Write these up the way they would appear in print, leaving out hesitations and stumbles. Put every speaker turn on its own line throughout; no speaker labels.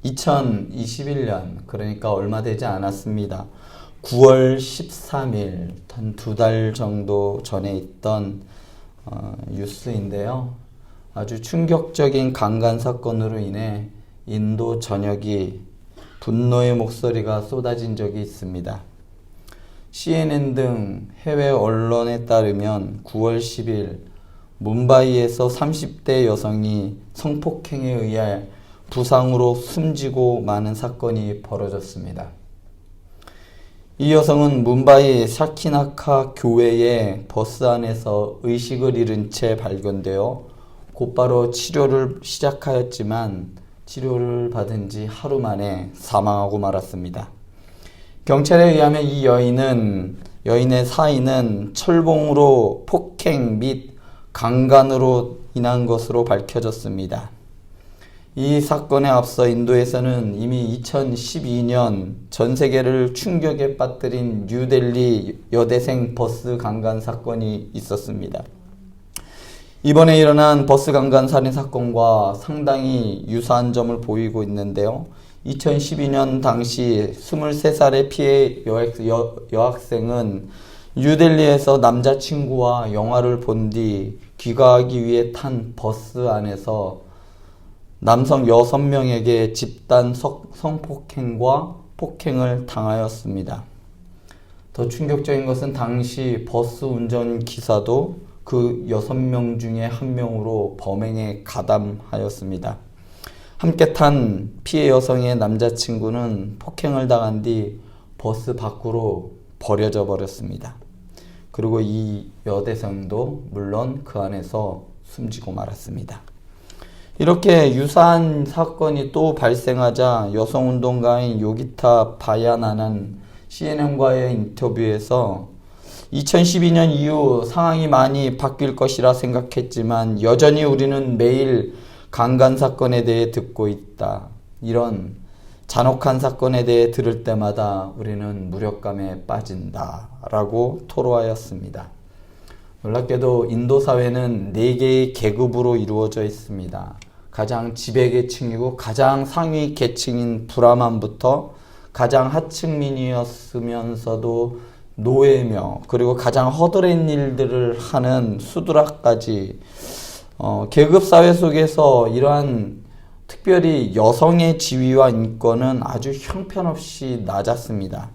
2021년, 그러니까 얼마 되지 않았습니다. 9월 13일, 한 2달 정도 전에 있던 뉴스인데요. 아주 충격적인 강간 사건으로 인해 인도 전역이 분노의 목소리가 쏟아진 적이 있습니다. CNN 등 해외 언론에 따르면 9월 10일 뭄바이에서 30대 여성이 성폭행에 의해 부상으로 숨지고 마는 사건이 벌어졌습니다. 이 여성은 뭄바이 샤키나카 교회의 버스 안에서 의식을 잃은 채 발견되어 곧바로 치료를 시작하였지만 치료를 받은 지 하루 만에 사망하고 말았습니다. 경찰에 의하면 이 여인의 사인은 철봉으로 폭행 및 강간으로 인한 것으로 밝혀졌습니다. 이 사건에 앞서 인도에서는 이미 2012년 전 세계를 충격에 빠뜨린 뉴델리 여대생 버스 강간 사건이 있었습니다. 이번에 일어난 버스 강간 살인 사건과 상당히 유사한 점을 보이고 있는데요. 2012년 당시 23살의 피해 여학생은 뉴델리에서 남자친구와 영화를 본 뒤 귀가하기 위해 탄 버스 안에서 남성 6명에게 집단 성폭행과 폭행을 당하였습니다. 더 충격적인 것은 당시 버스 운전기사도 그 6명 중에 1명으로 범행에 가담하였습니다. 함께 탄 피해 여성의 남자친구는 폭행을 당한 뒤 버스 밖으로 버려져 버렸습니다. 그리고 이 여대생도 물론 그 안에서 숨지고 말았습니다. 이렇게 유사한 사건이 또 발생하자 여성운동가인 요기타 바야나는 CNN과의 인터뷰에서 2012년 이후 상황이 많이 바뀔 것이라 생각했지만 여전히 우리는 매일 강간 사건에 대해 듣고 있다. 이런 잔혹한 사건에 대해 들을 때마다 우리는 무력감에 빠진다. 라고 토로하였습니다. 놀랍게도 인도 사회는 4개의 계급으로 이루어져 있습니다. 가장 지배계층이고 가장 상위 계층인 브라만부터 가장 하층민이었으면서도 노예며 그리고 가장 허드렛 일들을 하는 수드라까지 계급사회 속에서 이러한 특별히 여성의 지위와 인권은 아주 형편없이 낮았습니다.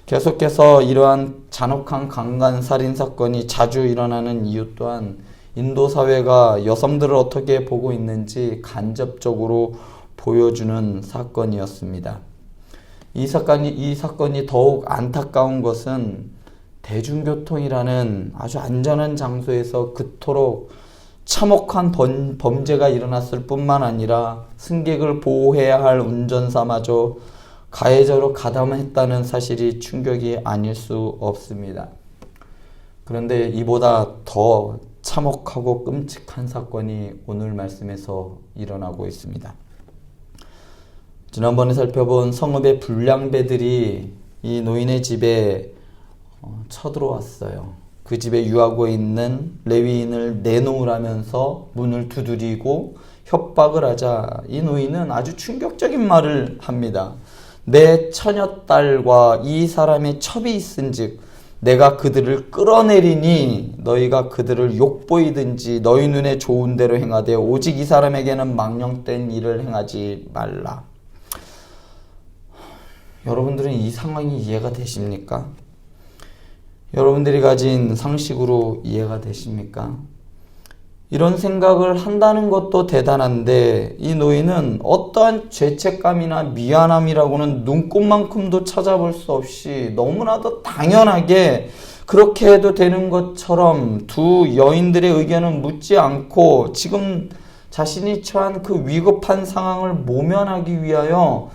계속해서 이러한 잔혹한 강간 살인 사건이 자주 일어나는 이유 또한 인도 사회가 여성들을 어떻게 보고 있는지 간접적으로 보여주는 사건이었습니다. 이 사건이 더욱 안타까운 것은 대중교통이라는 아주 안전한 장소에서 그토록 참혹한 범죄가 일어났을 뿐만 아니라 승객을 보호해야 할 운전사마저 가해자로 가담했다는 사실이 충격이 아닐 수 없습니다. 그런데 이보다 더 참혹하고 끔찍한 사건이 오늘 말씀에서 일어나고 있습니다. 지난번에 살펴본 성읍의 불량배들이 이 노인의 집에 쳐들어왔어요. 그 집에 유하고 있는 레위인을 내놓으라면서 문을 두드리고 협박을 하자 이 노인은 아주 충격적인 말을 합니다. 내 처녀딸과 이 사람의 첩이 있은즉 내가 그들을 끌어내리니 너희가 그들을 욕보이든지 너희 눈에 좋은 대로 행하되 오직 이 사람에게는 망령된 일을 행하지 말라. 여러분들은 이 상황이 이해가 되십니까? 여러분들이 가진 상식으로 이해가 되십니까? 이런 생각을 한다는 것도 대단한데 이 노인은 어떠한 죄책감이나 미안함이라고는 눈꼽만큼도 찾아볼 수 없이 너무나도 당연하게 그렇게 해도 되는 것처럼 두 여인들의 의견은 묻지 않고 지금 자신이 처한 그 위급한 상황을 모면하기 위하여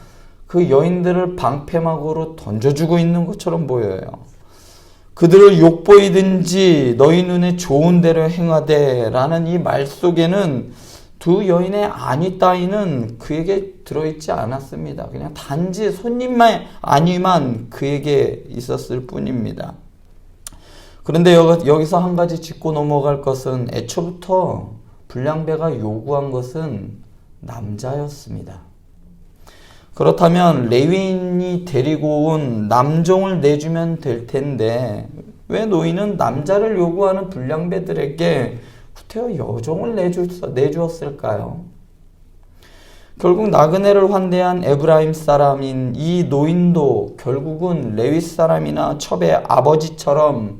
그 여인들을 방패막으로 던져주고 있는 것처럼 보여요. 그들을 욕보이든지 너희 눈에 좋은 대로 행하되 라는 이 말 속에는 두 여인의 안위 따위는 그에게 들어있지 않았습니다. 그냥 단지 손님만 안위만 그에게 있었을 뿐입니다. 그런데 여기서 한 가지 짚고 넘어갈 것은 애초부터 불량배가 요구한 것은 남자였습니다. 그렇다면 레위인이 데리고 온 남종을 내주면 될 텐데 왜 노인은 남자를 요구하는 불량배들에게 구태여 여종을 내주었을까요? 결국 나그네를 환대한 에브라임 사람인 이 노인도 결국은 레위 사람이나 첩의 아버지처럼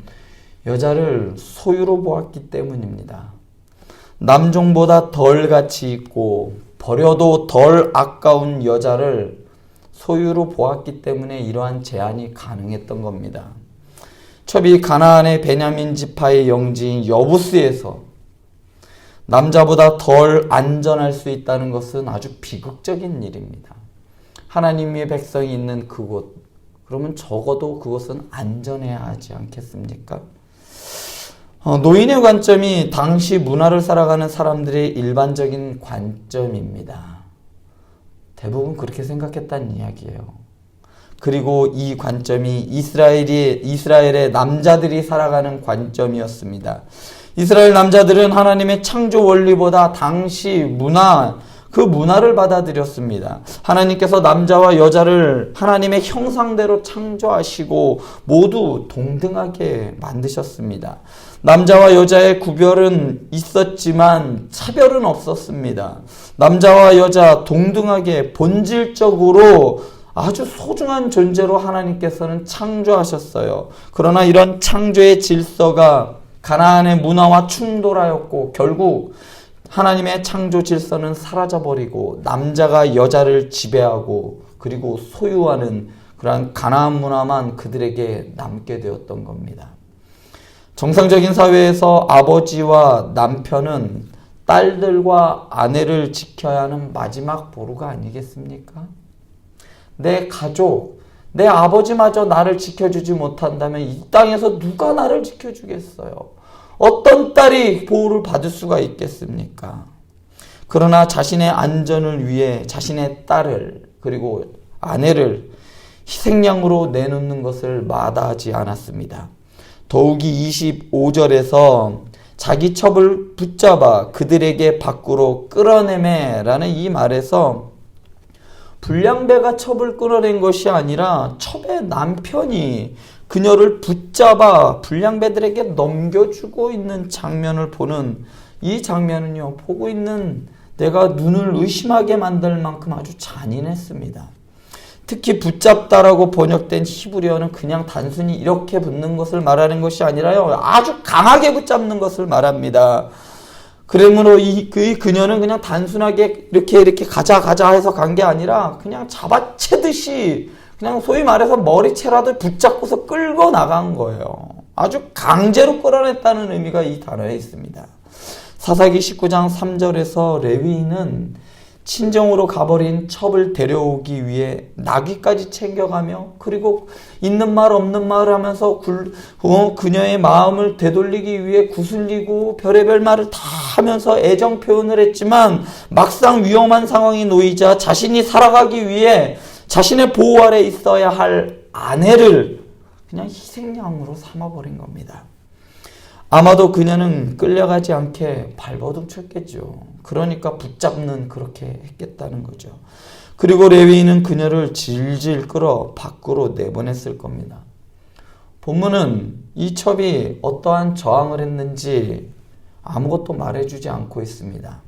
여자를 소유로 보았기 때문입니다. 남종보다 덜 가치 있고 버려도 덜 아까운 여자를 소유로 보았기 때문에 이러한 제한이 가능했던 겁니다. 첩이 가나안의 베냐민 지파의 영지인 여부스에서 남자보다 덜 안전할 수 있다는 것은 아주 비극적인 일입니다. 하나님의 백성이 있는 그곳, 그러면 적어도 그것은 안전해야 하지 않겠습니까? 노인의 관점이 당시 문화를 살아가는 사람들의 일반적인 관점입니다. 대부분 그렇게 생각했다는 이야기예요. 그리고 이 관점이 이스라엘의 남자들이 살아가는 관점이었습니다. 이스라엘 남자들은 하나님의 창조 원리보다 당시 그 문화를 받아들였습니다. 하나님께서 남자와 여자를 하나님의 형상대로 창조하시고 모두 동등하게 만드셨습니다. 남자와 여자의 구별은 있었지만 차별은 없었습니다. 남자와 여자 동등하게 본질적으로 아주 소중한 존재로 하나님께서는 창조하셨어요. 그러나 이런 창조의 질서가 가나안의 문화와 충돌하였고 결국 하나님의 창조 질서는 사라져버리고 남자가 여자를 지배하고 그리고 소유하는 그러한 가나안 문화만 그들에게 남게 되었던 겁니다. 정상적인 사회에서 아버지와 남편은 딸들과 아내를 지켜야 하는 마지막 보루가 아니겠습니까? 내 가족, 내 아버지마저 나를 지켜주지 못한다면 이 땅에서 누가 나를 지켜주겠어요? 어떤 딸이 보호를 받을 수가 있겠습니까? 그러나 자신의 안전을 위해 자신의 딸을 그리고 아내를 희생양으로 내놓는 것을 마다하지 않았습니다. 더욱이 25절에서 자기 첩을 붙잡아 그들에게 밖으로 끌어내매라는 이 말에서 불량배가 첩을 끌어낸 것이 아니라 첩의 남편이 그녀를 붙잡아 불량배들에게 넘겨주고 있는 장면을 보는 이 장면은요, 보고 있는 내가 눈을 의심하게 만들 만큼 아주 잔인했습니다. 특히 붙잡다라고 번역된 히브리어는 그냥 단순히 이렇게 붙는 것을 말하는 것이 아니라요, 아주 강하게 붙잡는 것을 말합니다. 그러므로 그녀는 그냥 단순하게 이렇게 가자 해서 간 게 아니라 그냥 잡아채듯이 그냥 소위 말해서 머리채라도 붙잡고서 끌고 나간 거예요. 아주 강제로 끌어냈다는 의미가 이 단어에 있습니다. 사사기 19장 3절에서 레위인은 친정으로 가버린 첩을 데려오기 위해 나귀까지 챙겨가며 그리고 있는 말 없는 말 하면서 그녀의 마음을 되돌리기 위해 구슬리고 별의별 말을 다 하면서 애정 표현을 했지만 막상 위험한 상황이 놓이자 자신이 살아가기 위해 자신의 보호 아래 있어야 할 아내를 그냥 희생양으로 삼아버린 겁니다. 아마도 그녀는 끌려가지 않게 발버둥 쳤겠죠. 그러니까 붙잡는 그렇게 했겠다는 거죠. 그리고 레위인은 그녀를 질질 끌어 밖으로 내보냈을 겁니다. 본문은 이 첩이 어떠한 저항을 했는지 아무것도 말해주지 않고 있습니다.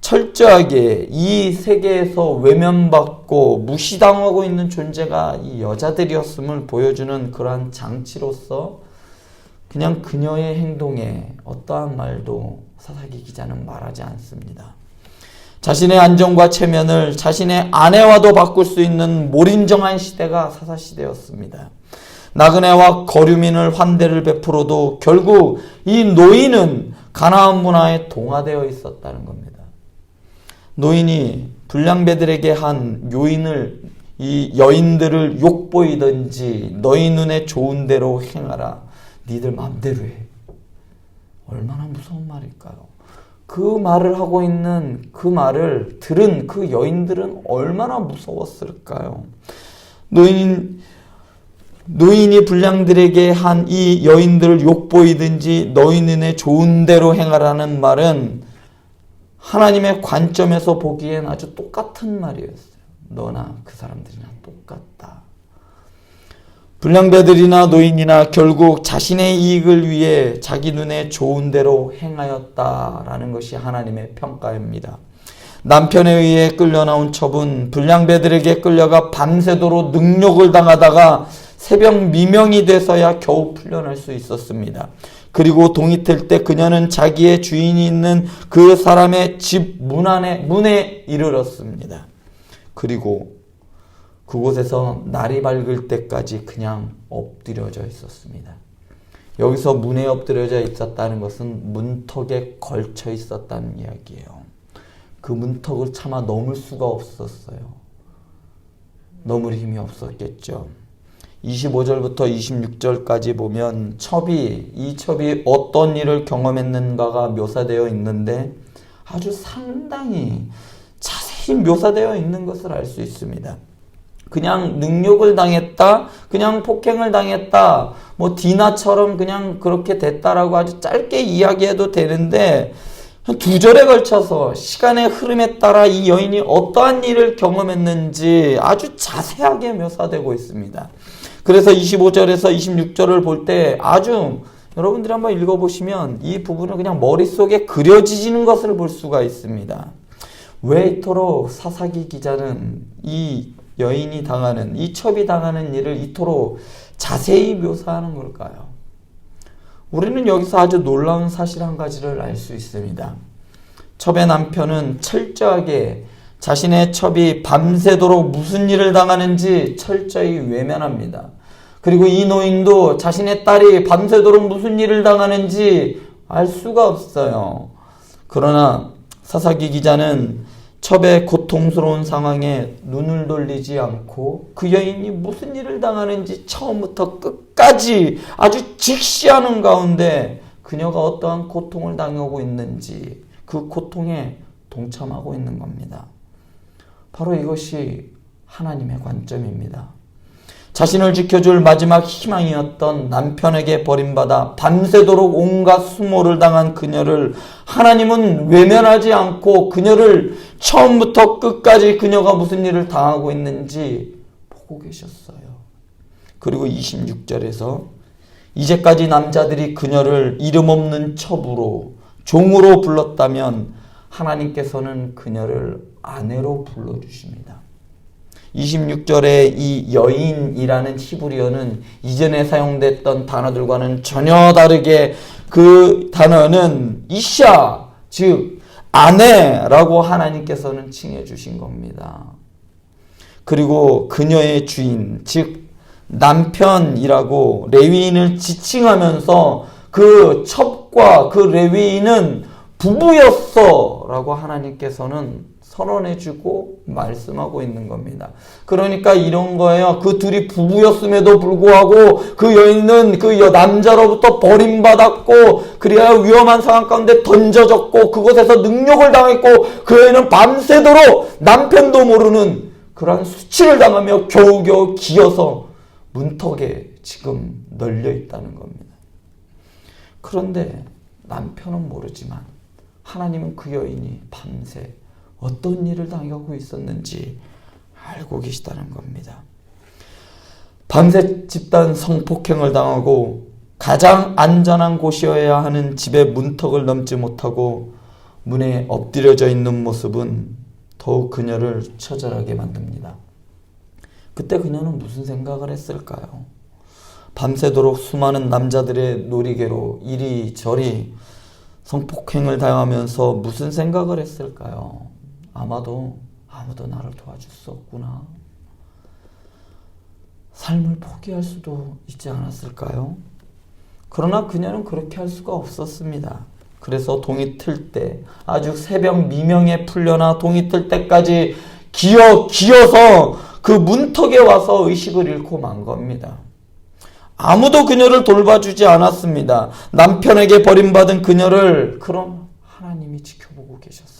철저하게 이 세계에서 외면받고 무시당하고 있는 존재가 이 여자들이었음을 보여주는 그러한 장치로서 그냥 그녀의 행동에 어떠한 말도 사사기 기자는 말하지 않습니다. 자신의 안전과 체면을 자신의 아내와도 바꿀 수 있는 몰인정한 시대가 사사시대였습니다. 나그네와 거류민을 환대를 베풀어도 결국 이 노인은 가나안 문화에 동화되어 있었다는 겁니다. 노인이 불량배들에게 한 이 여인들을 욕보이든지 너희 눈에 좋은 대로 행하라. 니들 마음대로 해. 얼마나 무서운 말일까요? 그 말을 하고 있는 그 말을 들은 그 여인들은 얼마나 무서웠을까요? 노인이 불량들에게 한 이 여인들을 욕보이든지 너희 눈에 좋은 대로 행하라는 말은 하나님의 관점에서 보기엔 아주 똑같은 말이었어요. 너나 그 사람들이나 똑같다. 불량배들이나 노인이나 결국 자신의 이익을 위해 자기 눈에 좋은 대로 행하였다라는 것이 하나님의 평가입니다. 남편에 의해 끌려나온 첩은 불량배들에게 끌려가 밤새도록 능욕을 당하다가 새벽 미명이 돼서야 겨우 풀려날 수 있었습니다. 그리고 동이 틀 때 그녀는 자기의 주인이 있는 그 사람의 집 문에 이르렀습니다. 그리고 그곳에서 날이 밝을 때까지 그냥 엎드려져 있었습니다. 여기서 문에 엎드려져 있었다는 것은 문턱에 걸쳐 있었다는 이야기예요. 그 문턱을 차마 넘을 수가 없었어요. 넘을 힘이 없었겠죠. 25절부터 26절까지 보면 이 첩이 어떤 일을 경험했는가가 묘사되어 있는데 아주 상당히 자세히 묘사되어 있는 것을 알 수 있습니다. 그냥 능욕을 당했다, 그냥 폭행을 당했다, 뭐 디나처럼 그냥 그렇게 됐다라고 아주 짧게 이야기해도 되는데 한 2절에 걸쳐서 시간의 흐름에 따라 이 여인이 어떠한 일을 경험했는지 아주 자세하게 묘사되고 있습니다. 그래서 25절에서 26절을 볼 때 아주 여러분들이 한번 읽어보시면 이 부분은 그냥 머릿속에 그려지는 것을 볼 수가 있습니다. 왜 이토록 사사기 기자는 이 여인이 당하는, 이 첩이 당하는 일을 이토록 자세히 묘사하는 걸까요? 우리는 여기서 아주 놀라운 사실 한 가지를 알 수 있습니다. 첩의 남편은 철저하게 자신의 첩이 밤새도록 무슨 일을 당하는지 철저히 외면합니다. 그리고 이 노인도 자신의 딸이 밤새도록 무슨 일을 당하는지 알 수가 없어요. 그러나 사사기 기자는 첩의 고통스러운 상황에 눈을 돌리지 않고 그 여인이 무슨 일을 당하는지 처음부터 끝까지 아주 직시하는 가운데 그녀가 어떠한 고통을 당하고 있는지 그 고통에 동참하고 있는 겁니다. 바로 이것이 하나님의 관점입니다. 자신을 지켜줄 마지막 희망이었던 남편에게 버림받아 밤새도록 온갖 수모를 당한 그녀를 하나님은 외면하지 않고 그녀를 처음부터 끝까지 그녀가 무슨 일을 당하고 있는지 보고 계셨어요. 그리고 26절에서 이제까지 남자들이 그녀를 이름 없는 첩으로 종으로 불렀다면 하나님께서는 그녀를 아내로 불러주십니다. 26절에 이 여인이라는 히브리어는 이전에 사용됐던 단어들과는 전혀 다르게 그 단어는 이샤, 즉 아내라고 하나님께서는 칭해 주신 겁니다. 그리고 그녀의 주인, 즉 남편이라고 레위인을 지칭하면서 그 첩과 그 레위인은 부부였어 라고 하나님께서는 선언해주고 말씀하고 있는 겁니다. 그러니까 이런 거예요. 그 둘이 부부였음에도 불구하고 그 여인은 그 남자로부터 버림받았고 그래야 위험한 상황 가운데 던져졌고 그곳에서 능욕을 당했고 그 여인은 밤새도록 남편도 모르는 그러한 수치를 당하며 겨우겨우 기어서 문턱에 지금 널려 있다는 겁니다. 그런데 남편은 모르지만 하나님은 그 여인이 밤새 어떤 일을 당하고 있었는지 알고 계시다는 겁니다. 밤새 집단 성폭행을 당하고 가장 안전한 곳이어야 하는 집의 문턱을 넘지 못하고 문에 엎드려져 있는 모습은 더욱 그녀를 처절하게 만듭니다. 그때 그녀는 무슨 생각을 했을까요? 밤새도록 수많은 남자들의 놀이개로 이리저리 성폭행을 당하면서 무슨 생각을 했을까요? 아마도 아무도 나를 도와줄 수 없구나. 삶을 포기할 수도 있지 않았을까요? 그러나 그녀는 그렇게 할 수가 없었습니다. 그래서 동이 틀 때 아주 새벽 미명에 풀려나 동이 틀 때까지 기어서 그 문턱에 와서 의식을 잃고 만 겁니다. 아무도 그녀를 돌봐주지 않았습니다. 남편에게 버림받은 그녀를 그럼 하나님이 지켜보고 계셨습니다.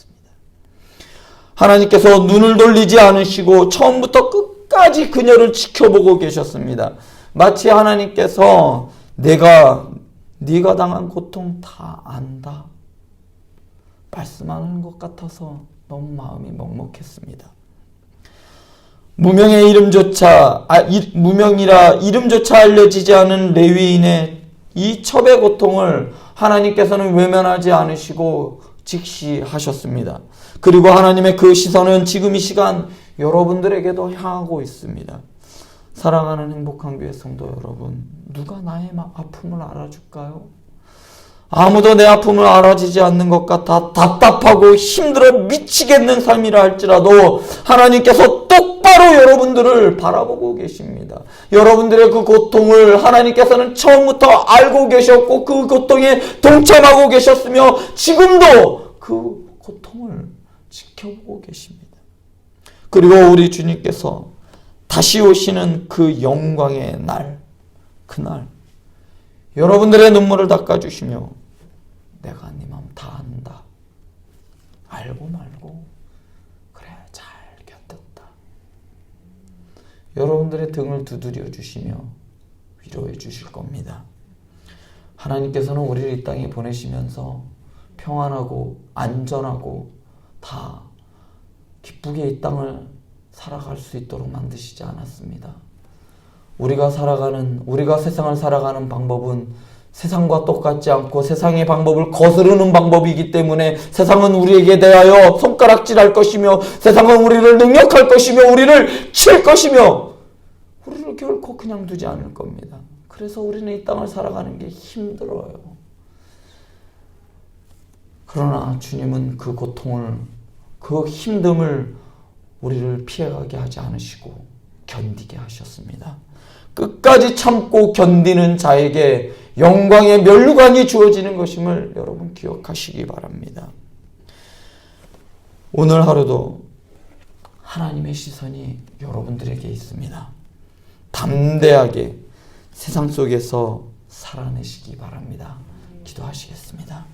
하나님께서 눈을 돌리지 않으시고 처음부터 끝까지 그녀를 지켜보고 계셨습니다. 마치 하나님께서 네가 당한 고통 다 안다 말씀하는 것 같아서 너무 마음이 먹먹했습니다. 무명의 무명이라 이름조차 알려지지 않은 레위인의 이 첩의 고통을 하나님께서는 외면하지 않으시고 직시하셨습니다. 그리고 하나님의 그 시선은 지금 이 시간 여러분들에게도 향하고 있습니다. 사랑하는 행복한 교회 성도 여러분, 누가 나의 아픔을 알아줄까요? 아무도 내 아픔을 알아주지 않는 것 같아 답답하고 힘들어 미치겠는 삶이라 할지라도 하나님께서 똑바로 여러분들을 바라보고 계십니다. 여러분들의 그 고통을 하나님께서는 처음부터 알고 계셨고 그 고통에 동참하고 계셨으며 지금도 그 고통을 지켜보고 계십니다. 그리고 우리 주님께서 다시 오시는 그 영광의 날, 그날 여러분들의 눈물을 닦아주시며 내가 네 마음 다 안다. 알고 말고 그래 잘 견뎠다. 여러분들의 등을 두드려 주시며 위로해 주실 겁니다. 하나님께서는 우리를 이 땅에 보내시면서 평안하고 안전하고 다 기쁘게 이 땅을 살아갈 수 있도록 만드시지 않았습니다. 우리가 세상을 살아가는 방법은 세상과 똑같지 않고 세상의 방법을 거스르는 방법이기 때문에 세상은 우리에게 대하여 손가락질할 것이며 세상은 우리를 능욕할 것이며 우리를 칠 것이며 우리를 결코 그냥 두지 않을 겁니다. 그래서 우리는 이 땅을 살아가는 게 힘들어요. 그러나 주님은 그 고통을, 그 힘듦을 우리를 피해가게 하지 않으시고 견디게 하셨습니다. 끝까지 참고 견디는 자에게 영광의 면류관이 주어지는 것임을 여러분 기억하시기 바랍니다. 오늘 하루도 하나님의 시선이 여러분들에게 있습니다. 담대하게 세상 속에서 살아내시기 바랍니다. 기도하시겠습니다.